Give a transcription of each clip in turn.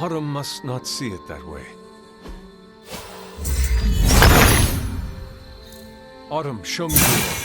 Autumn must not see it that way. Autumn, show me the way.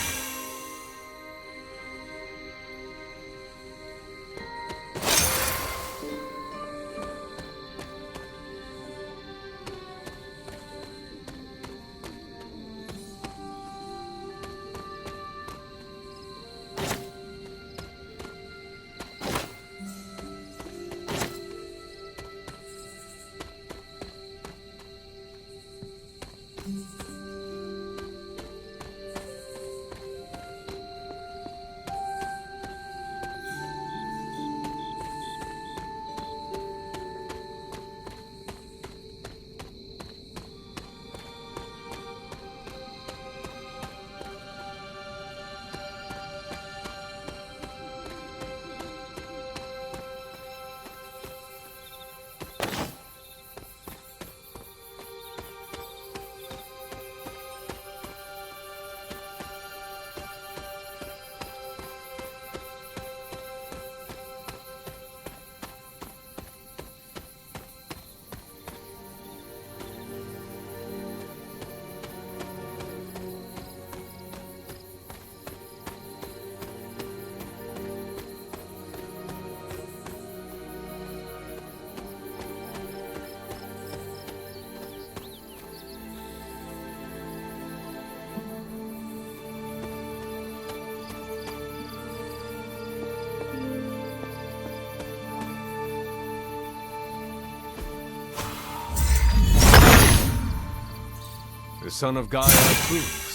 The son of Gaia approves.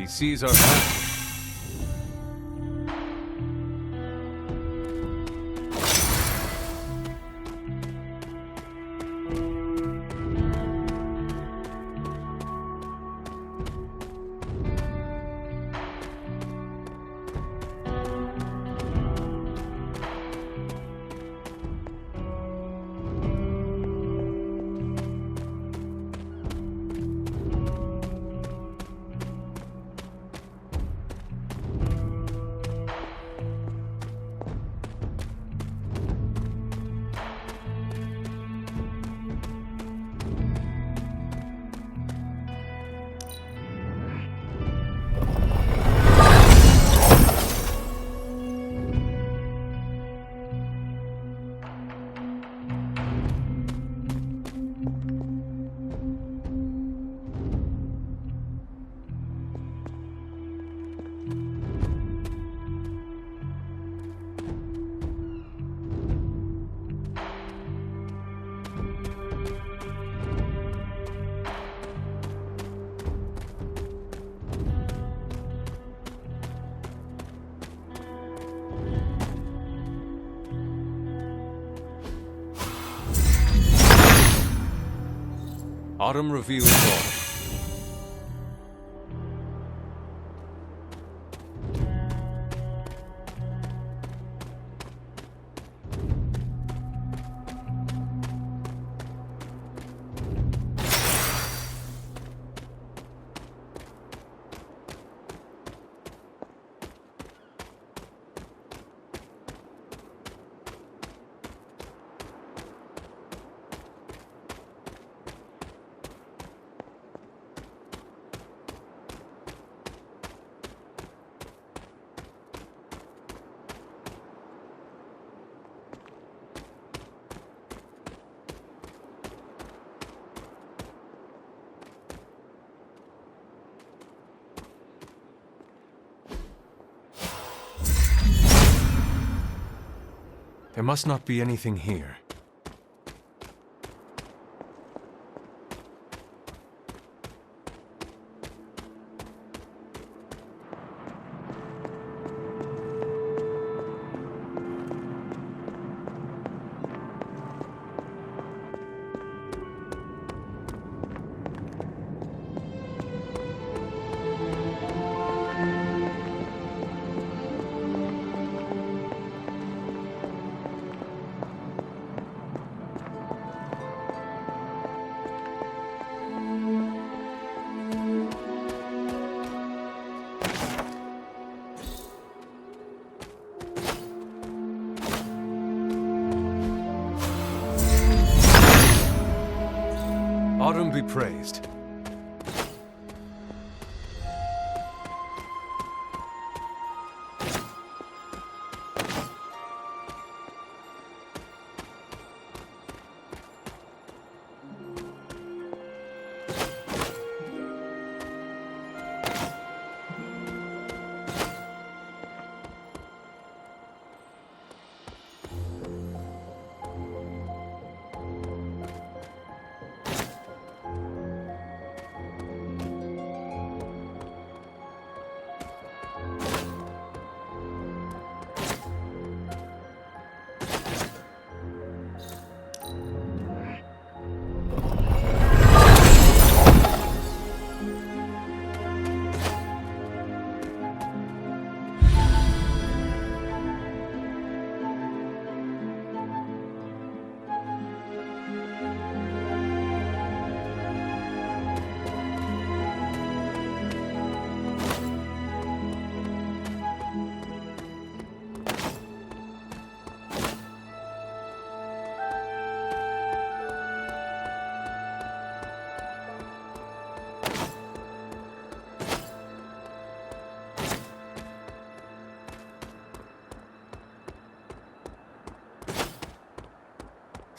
He sees our path. Autumn reveals all. There must not be anything here. Autumn be praised.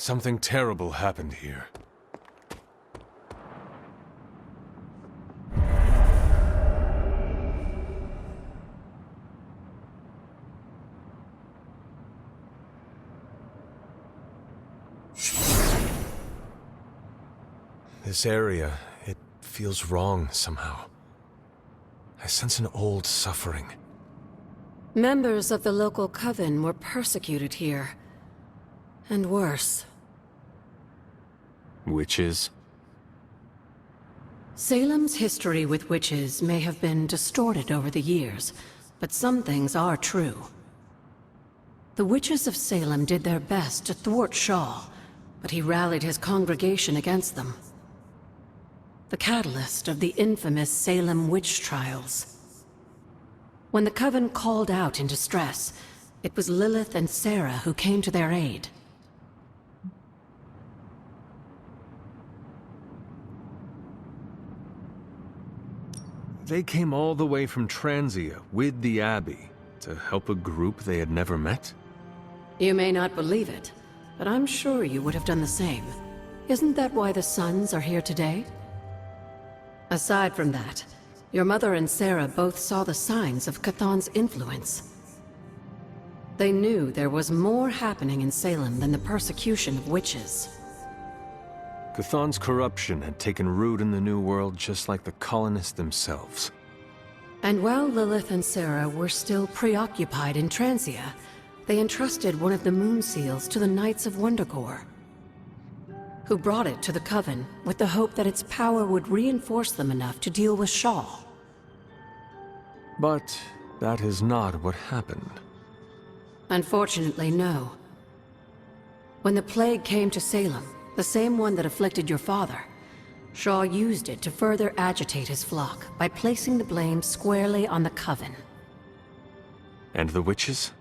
Something terrible happened here. This area, it feels wrong somehow. I sense an old suffering. Members of the local coven were persecuted here. And worse. Witches? Salem's history with witches may have been distorted over the years, but some things are true. The witches of Salem did their best to thwart Shaw, but he rallied his congregation against them. The catalyst of the infamous Salem witch trials. When the coven called out in distress, it was Lilith and Sarah who came to their aid. They came all the way from Transia with the Abbey to help a group they had never met? You may not believe it, but I'm sure you would have done the same. Isn't that why the Sons are here today? Aside from that, your mother and Sarah both saw the signs of Chthon's influence. They knew there was more happening in Salem than the persecution of witches. Chthon's corruption had taken root in the New World just like the colonists themselves. And while Lilith and Sarah were still preoccupied in Transia, they entrusted one of the moon seals to the Knights of Wondergore, who brought it to the Coven with the hope that its power would reinforce them enough to deal with Shaw. But that is not what happened. Unfortunately, no. When the plague came to Salem, the same one that afflicted your father, Shaw used it to further agitate his flock by placing the blame squarely on the Coven. And the witches?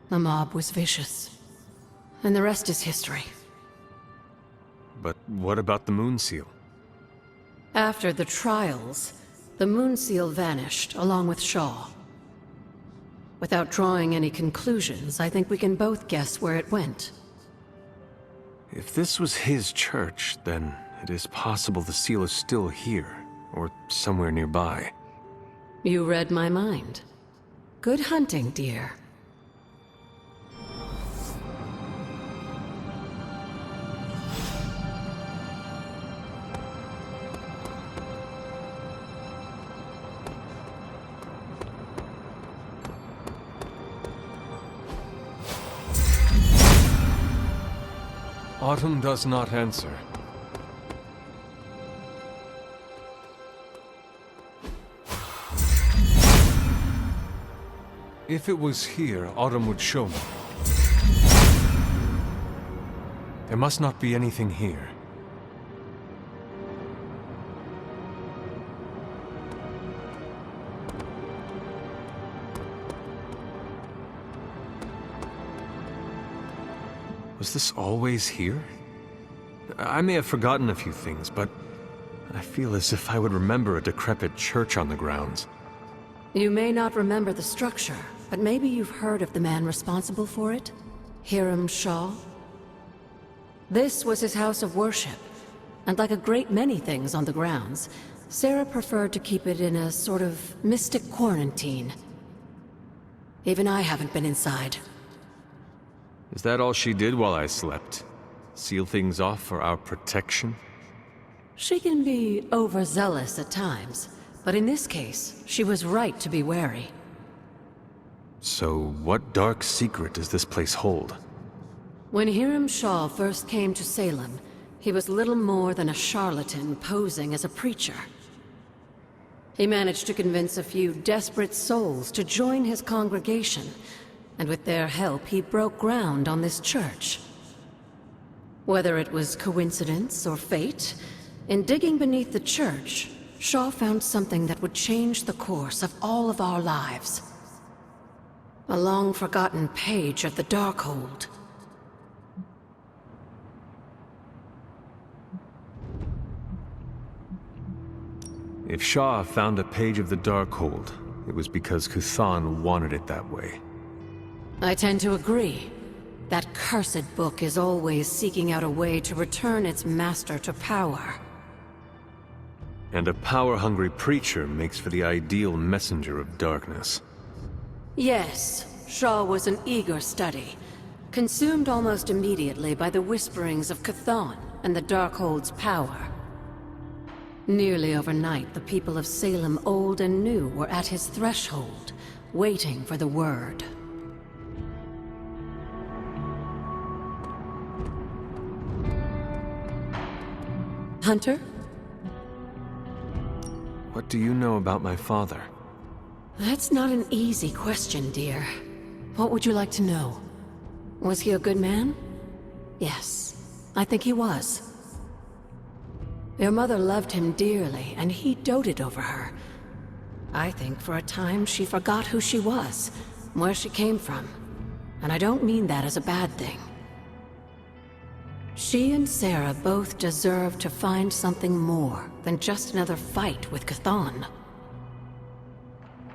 The mob was vicious. And the rest is history. But what about the moon seal? After the trials, the moon seal vanished along with Shaw. Without drawing any conclusions, I think we can both guess where it went. If this was his church, then it is possible the seal is still here, or somewhere nearby. You read my mind. Good hunting, dear. Autumn does not answer. If it was here, Autumn would show me. There must not be anything here. Was this always here? I may have forgotten a few things, but I feel as if I would remember a decrepit church on the grounds. You may not remember the structure, but maybe you've heard of the man responsible for it? Hiram Shaw? This was his house of worship, and like a great many things on the grounds, Sarah preferred to keep it in a sort of mystic quarantine. Even I haven't been inside. Is that all she did while I slept? Seal things off for our protection? She can be overzealous at times, but in this case, she was right to be wary. So, what dark secret does this place hold? When Hiram Shaw first came to Salem, he was little more than a charlatan posing as a preacher. He managed to convince a few desperate souls to join his congregation, and with their help, he broke ground on this church. Whether it was coincidence or fate, in digging beneath the church, Shaw found something that would change the course of all of our lives. A long-forgotten page of the Darkhold. If Shaw found a page of the Darkhold, it was because Kuthan wanted it that way. I tend to agree. That cursed book is always seeking out a way to return its master to power. And a power-hungry preacher makes for the ideal messenger of darkness. Yes, Shaw was an eager study, consumed almost immediately by the whisperings of Kuthan and the Darkhold's power. Nearly overnight, the people of Salem, old and new, were at his threshold, waiting for the word. Hunter? What do you know about my father? That's not an easy question, dear. What would you like to know? Was he a good man? Yes, I think he was. Your mother loved him dearly, and he doted over her. I think for a time she forgot who she was, where she came from. And I don't mean that as a bad thing. She and Sarah both deserve to find something more than just another fight with Kuthan.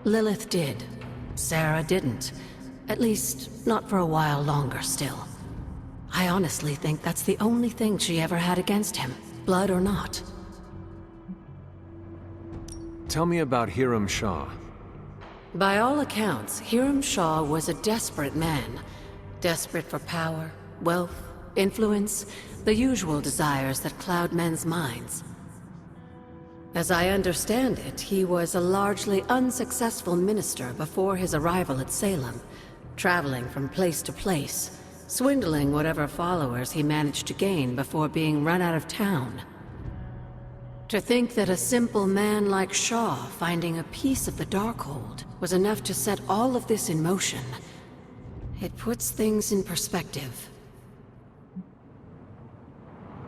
Lilith did. Sarah didn't. At least, not for a while longer still. I honestly think that's the only thing she ever had against him, blood or not. Tell me about Hiram Shaw. By all accounts, Hiram Shaw was a desperate man. Desperate for power, wealth, influence, the usual desires that cloud men's minds. As I understand it, he was a largely unsuccessful minister before his arrival at Salem, traveling from place to place, swindling whatever followers he managed to gain before being run out of town. To think that a simple man like Shaw finding a piece of the Darkhold was enough to set all of this in motion, it puts things in perspective.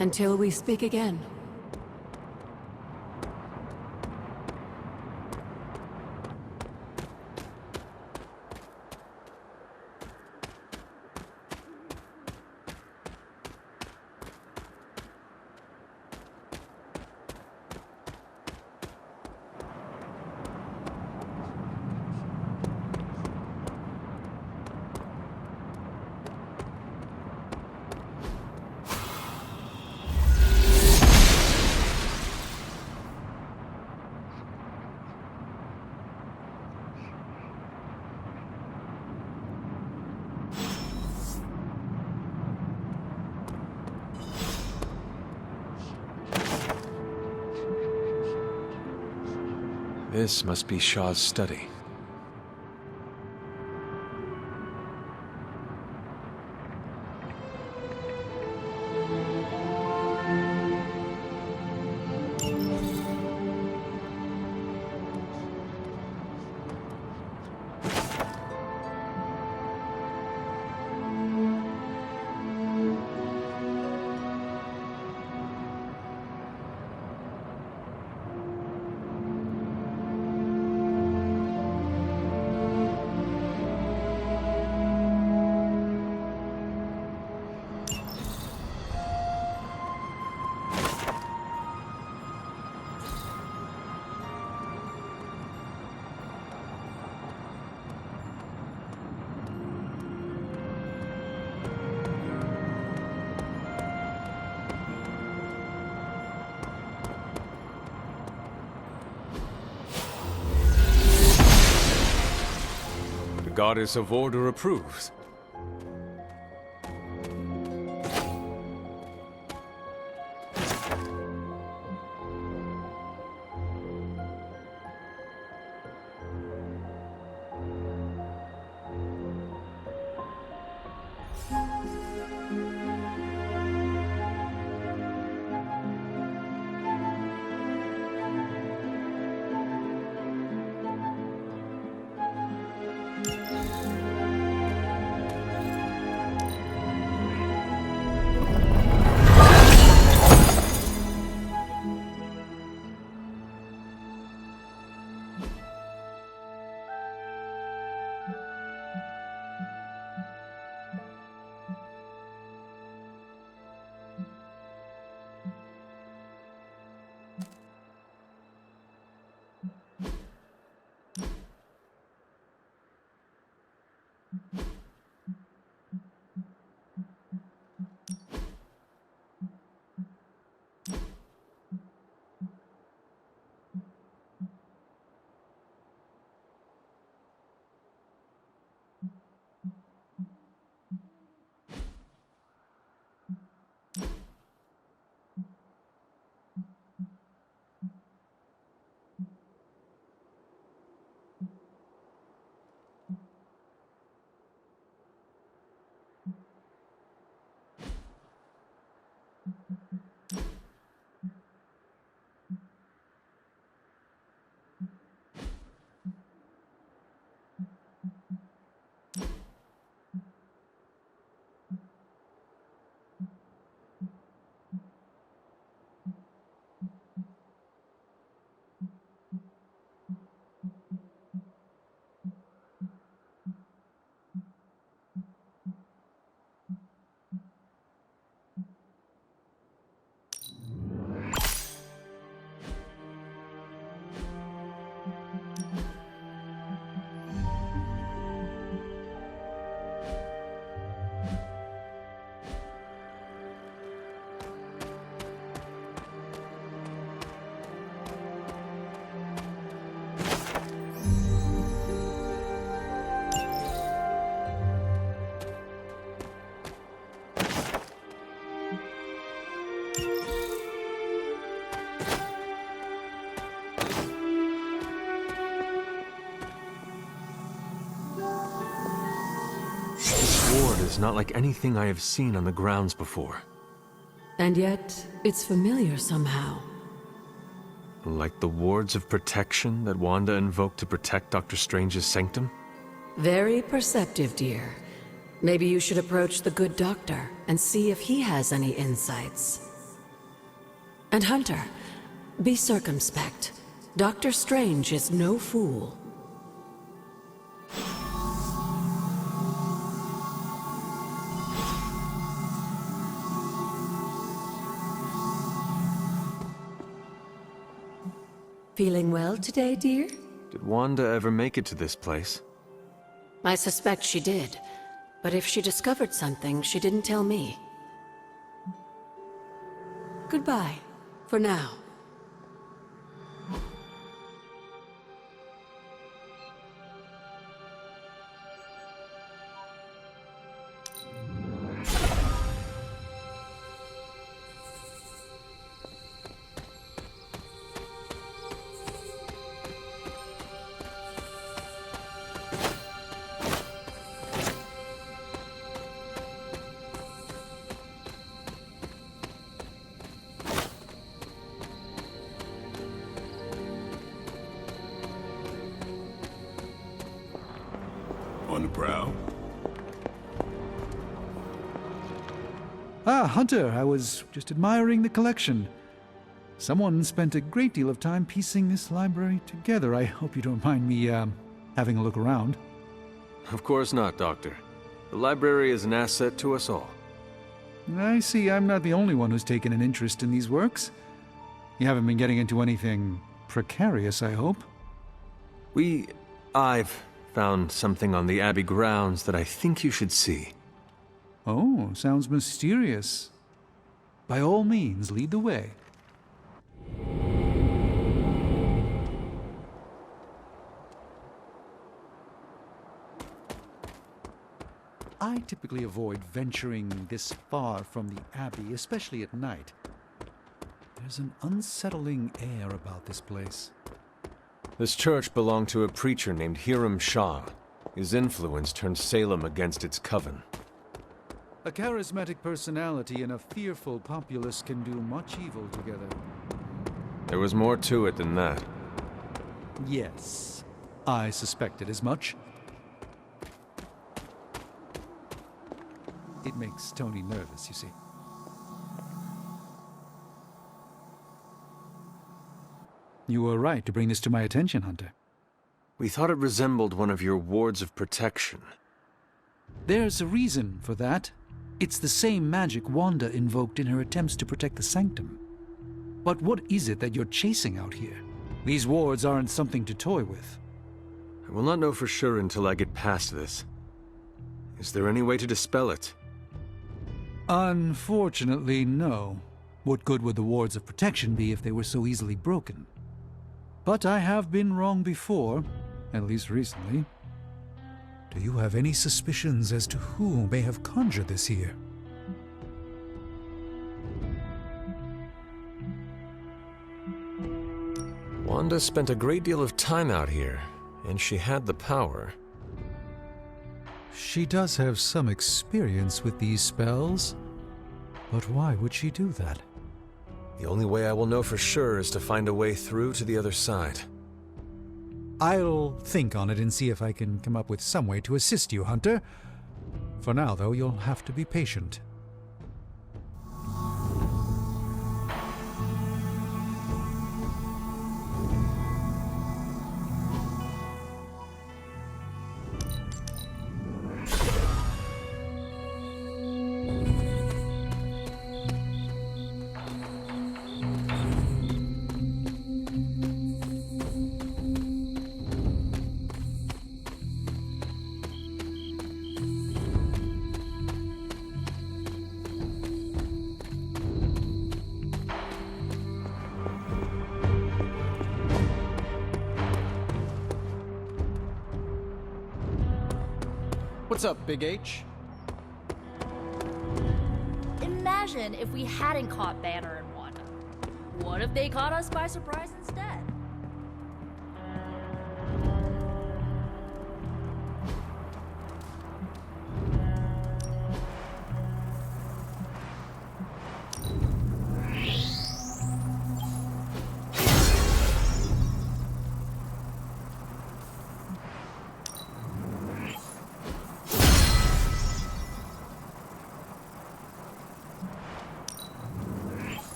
Until we speak again. This must be Shaw's study. goddess of order approves. Ward is not like anything I have seen on the grounds before. And yet, it's familiar somehow. Like the wards of protection that Wanda invoked to protect Dr. Strange's sanctum? Very perceptive, dear. Maybe you should approach the good doctor and see if he has any insights. And Hunter, be circumspect. Dr. Strange is no fool. Feeling well today, dear? Did Wanda ever make it to this place? I suspect she did. But if she discovered something, she didn't tell me. Goodbye, for now. On the prowl? Ah, Hunter, I was just admiring the collection. Someone spent a great deal of time piecing this library together. I hope you don't mind me, having a look around. Of course not, Doctor. The library is an asset to us all. I see I'm not the only one who's taken an interest in these works. You haven't been getting into anything precarious, I hope? I've found something on the Abbey grounds that I think you should see. Oh, sounds mysterious. By all means, lead the way. I typically avoid venturing this far from the Abbey, especially at night. There's an unsettling air about this place. This church belonged to a preacher named Hiram Shah. His influence turned Salem against its coven. A charismatic personality and a fearful populace can do much evil together. There was more to it than that. Yes, I suspected as much. It makes Tony nervous, you see. You were right to bring this to my attention, Hunter. We thought it resembled one of your wards of protection. There's a reason for that. It's the same magic Wanda invoked in her attempts to protect the Sanctum. But what is it that you're chasing out here? These wards aren't something to toy with. I will not know for sure until I get past this. Is there any way to dispel it? Unfortunately, no. What good would the wards of protection be if they were so easily broken? But I have been wrong before, at least recently. Do you have any suspicions as to who may have conjured this here? Wanda spent a great deal of time out here, and she had the power. She does have some experience with these spells, but why would she do that? The only way I will know for sure is to find a way through to the other side. I'll think on it and see if I can come up with some way to assist you, Hunter. For now, though, you'll have to be patient. What's up, Big H? Imagine if we hadn't caught Banner and Wanda. What if they caught us by surprise instead?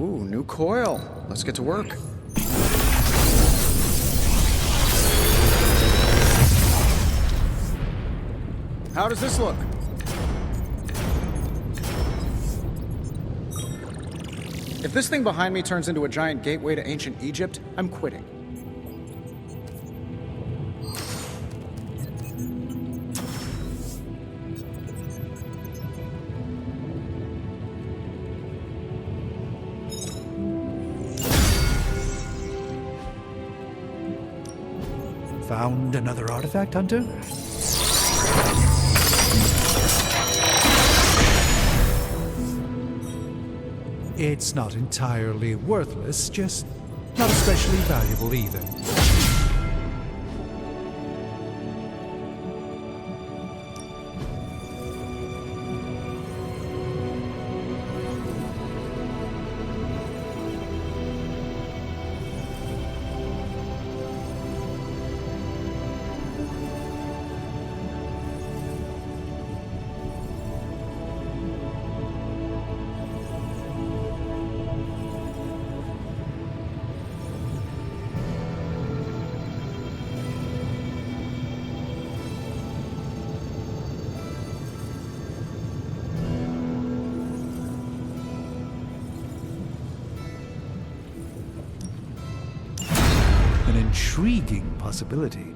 Ooh, new coil. Let's get to work. How does this look? If this thing behind me turns into a giant gateway to ancient Egypt, I'm quitting. Found another artifact, Hunter? It's not entirely worthless, just not especially valuable either. An intriguing possibility.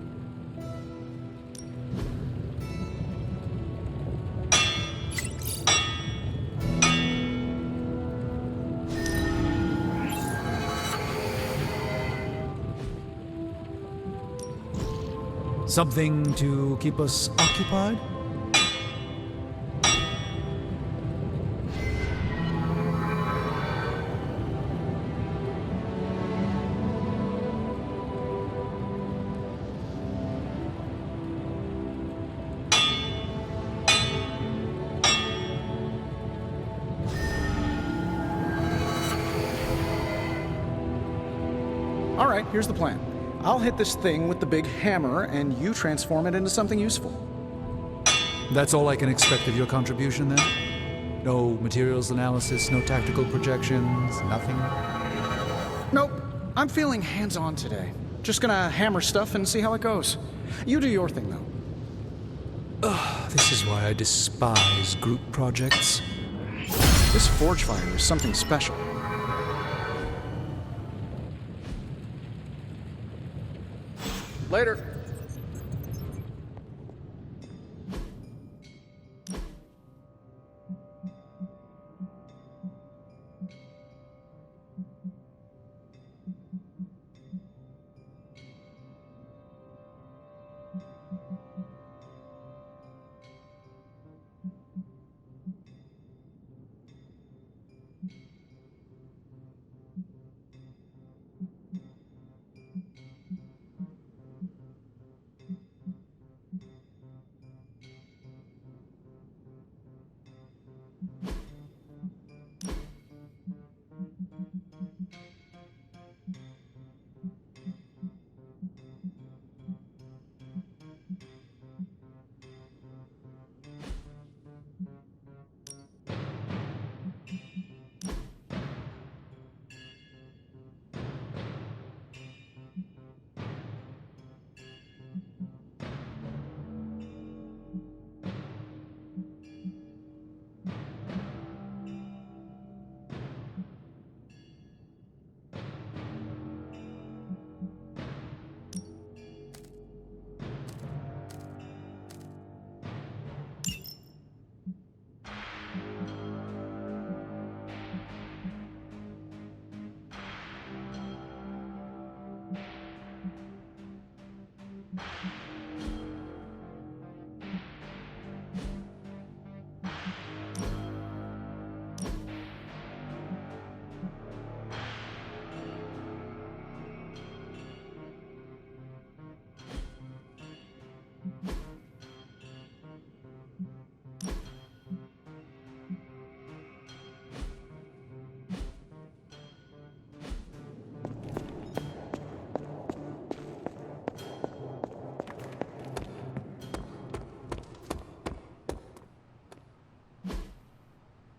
Something to keep us occupied? All right, here's the plan. I'll hit this thing with the big hammer, and you transform it into something useful. That's all I can expect of your contribution, then? No materials analysis, no tactical projections, nothing? Nope, I'm feeling hands-on today. Just gonna hammer stuff and see how it goes. You do your thing, though. This is why I despise group projects. This forge fire is something special. Later.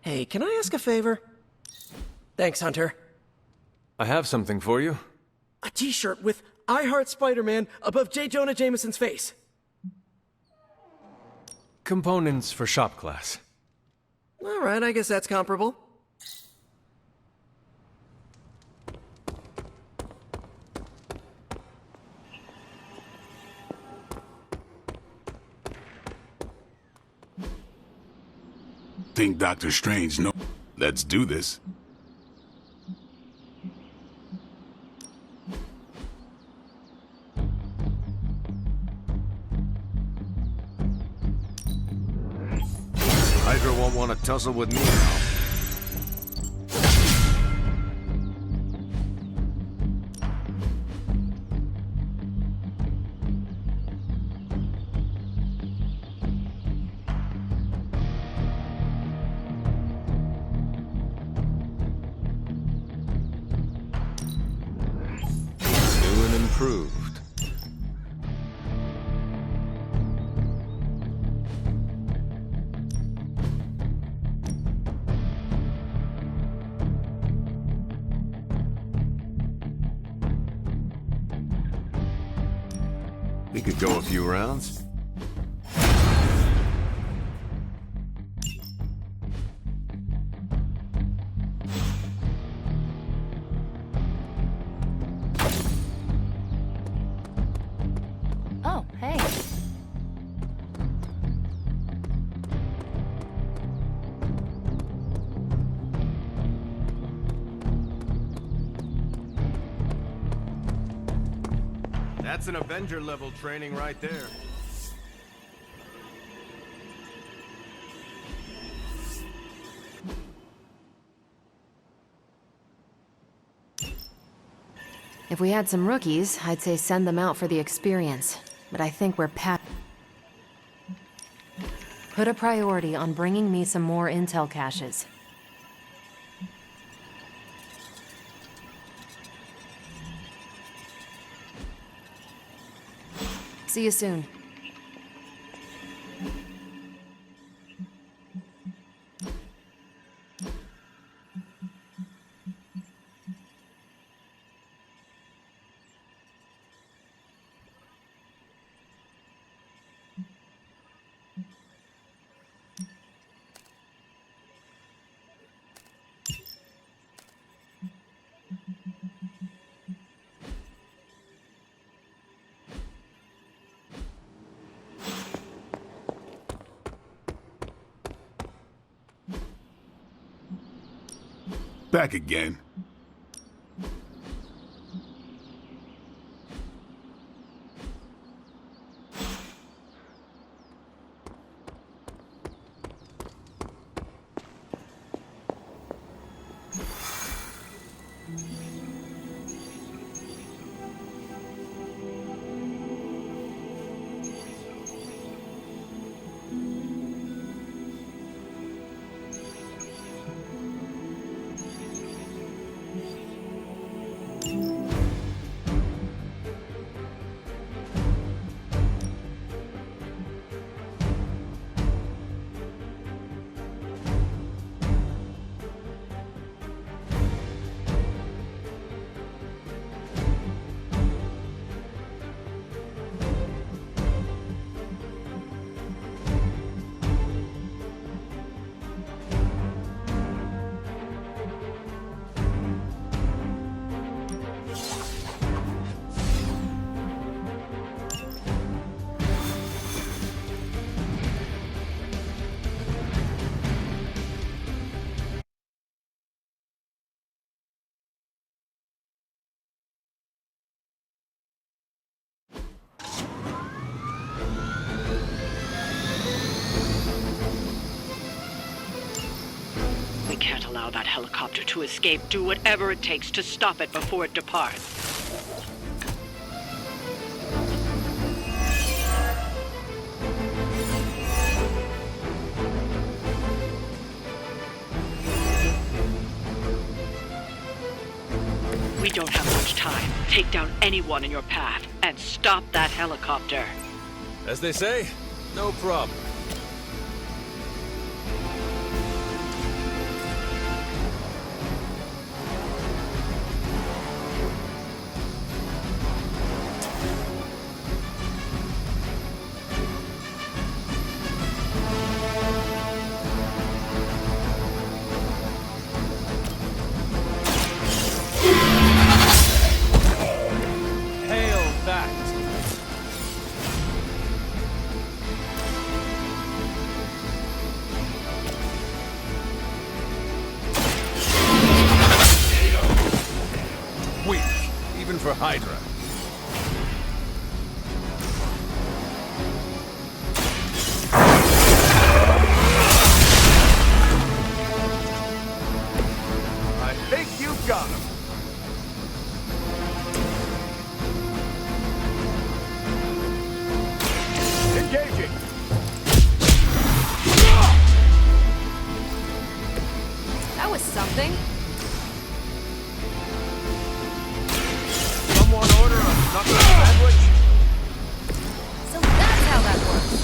Hey, can I ask a favor? Thanks, Hunter. I have something for you. A t-shirt with I Heart Spider-Man above J. Jonah Jameson's face. Components for shop class. All right, I guess that's comparable. Think Doctor Strange no. Let's do this. Joker won't want to tussle with me now. New and improved. We could go a few rounds. Oh, hey. That's an Avenger level training right there. If we had some rookies, I'd say send them out for the experience. But I think we're Put a priority on bringing me some more intel caches. See you soon. Back again. We can't allow that helicopter to escape. Do whatever it takes to stop it before it departs. We don't have much time. Take down anyone in your path and stop that helicopter. As they say, no problem. For Hydra. Engaging! That was something. Someone order a knuckle sandwich? So that's how that works.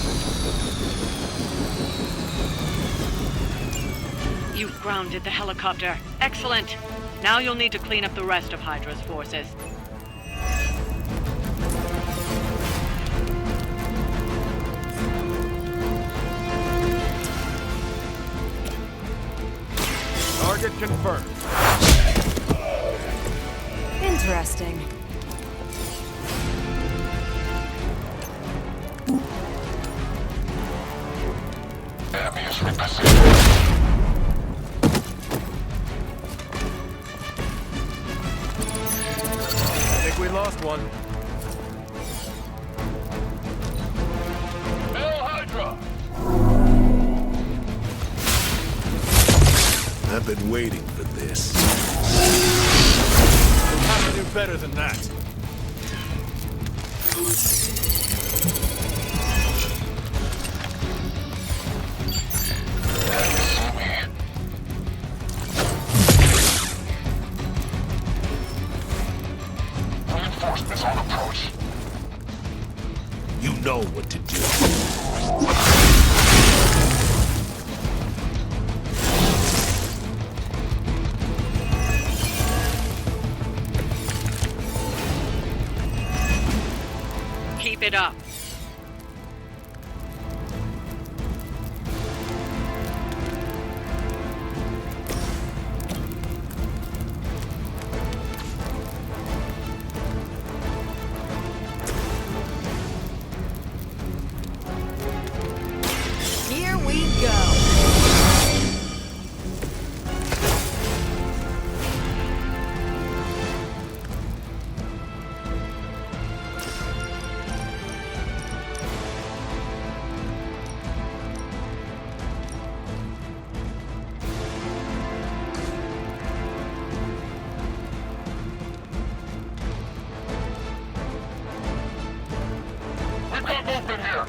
You've grounded the helicopter. Excellent. Now you'll need to clean up the rest of Hydra's forces. Target confirmed. Interesting. I think we lost one. Hail Hydra! I've been waiting for this. We'll have to do better than that. Reinforcements on approach. You know what to do. Keep it up. Here we go. We've got movement here.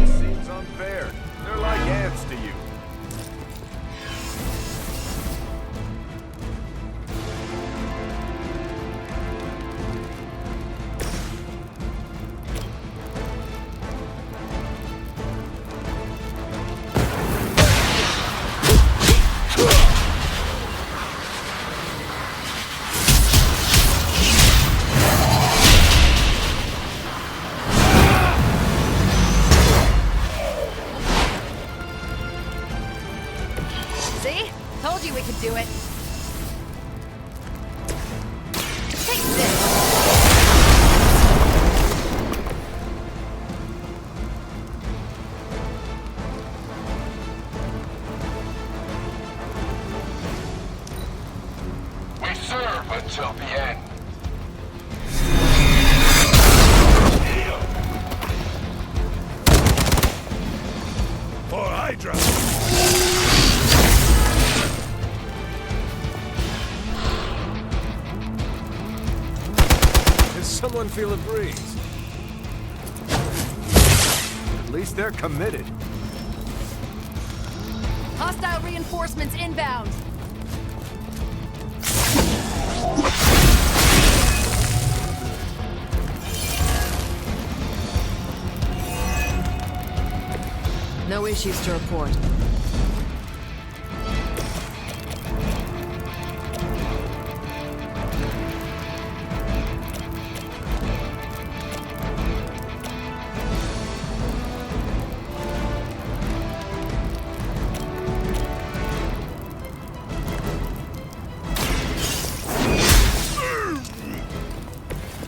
Seems unfair. They're like ants to you. See? Told you we could do it. Take this. We serve until the end. For Hydra! Does someone feel a breeze? At least they're committed. Hostile reinforcements inbound. No issues to report.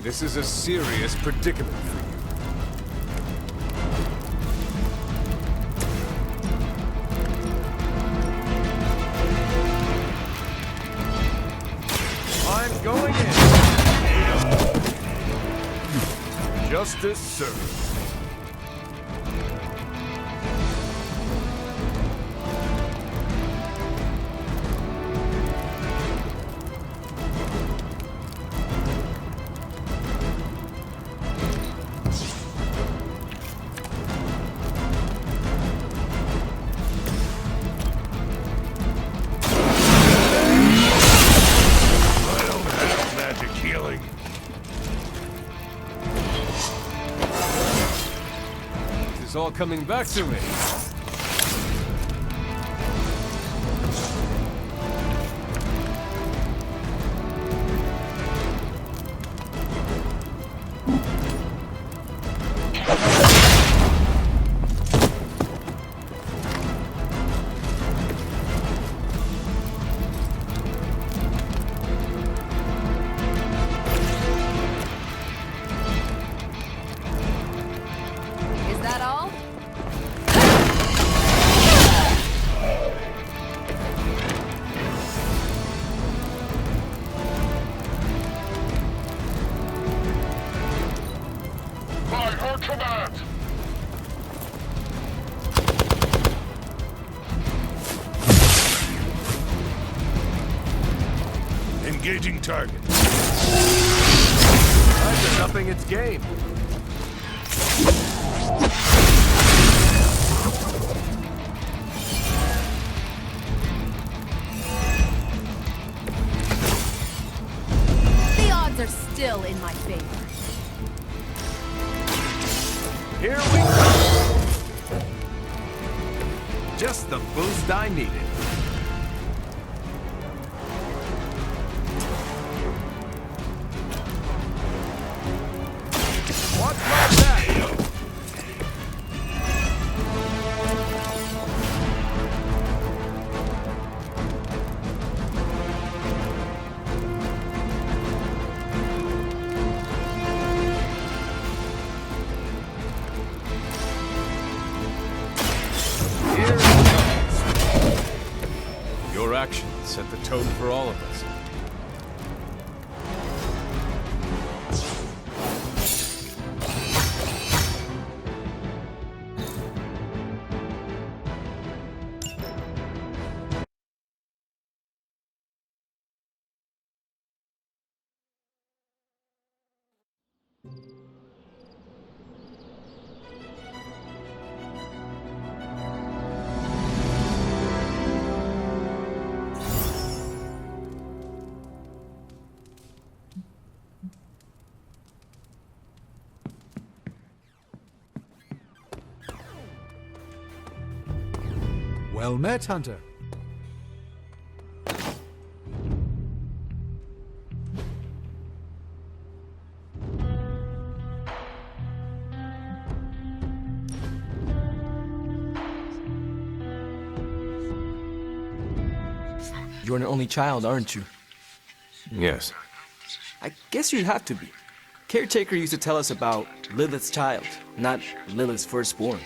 This is a serious predicament for you. I'm going in. Justice served. It's all coming back to me. Is that all? By her command! Engaging target. That's upping its game. The odds are still in my favor. Here we go. Just the boost I needed. Watch my back. Here it comes. Your actions set the tone for all of us. Well met, Hunter. You're an only child, aren't you? Yes. I guess you'd have to be. Caretaker used to tell us about Lilith's child, not Lilith's firstborn.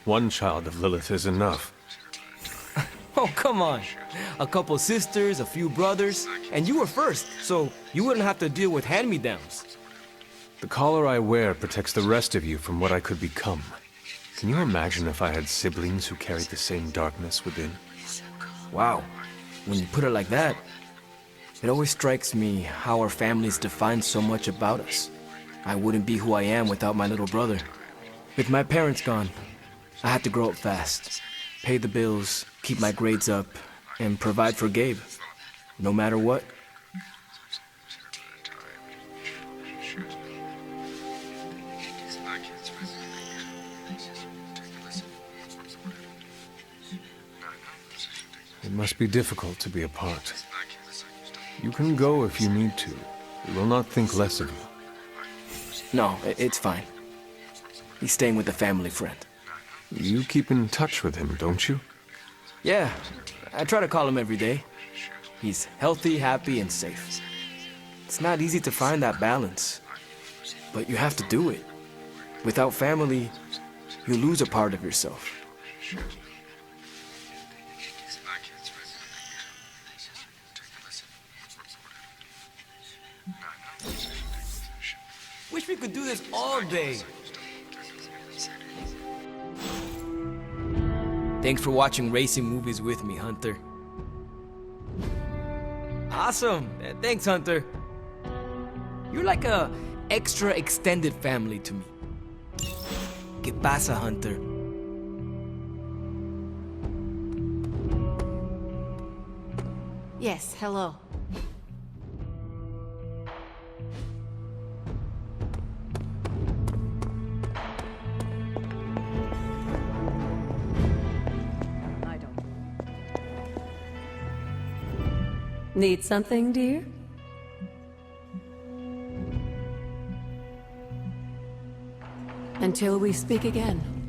One child of Lilith is enough. Oh, come on. A couple sisters, a few brothers, and you were first, so you wouldn't have to deal with hand-me-downs. The collar I wear protects the rest of you from what I could become. Can you imagine if I had siblings who carried the same darkness within? Wow. When you put it like that, it always strikes me how our families define so much about us. I wouldn't be who I am without my little brother. With my parents gone, I had to grow up fast, pay the bills, keep my grades up, and provide for Gabe, no matter what. It must be difficult to be apart. You can go if you need to. We will not think less of you. No, it's fine. He's staying with a family friend. You keep in touch with him, don't you? Yeah, I try to call him every day. He's healthy, happy, and safe. It's not easy to find that balance, but you have to do it. Without family, you lose a part of yourself. Wish we could do this all day. Thanks for watching racing movies with me, Hunter. Awesome. Thanks, Hunter. You're like a extra extended family to me. ¿Qué pasa, Hunter? Yes, hello. Need something, dear? Until we speak again.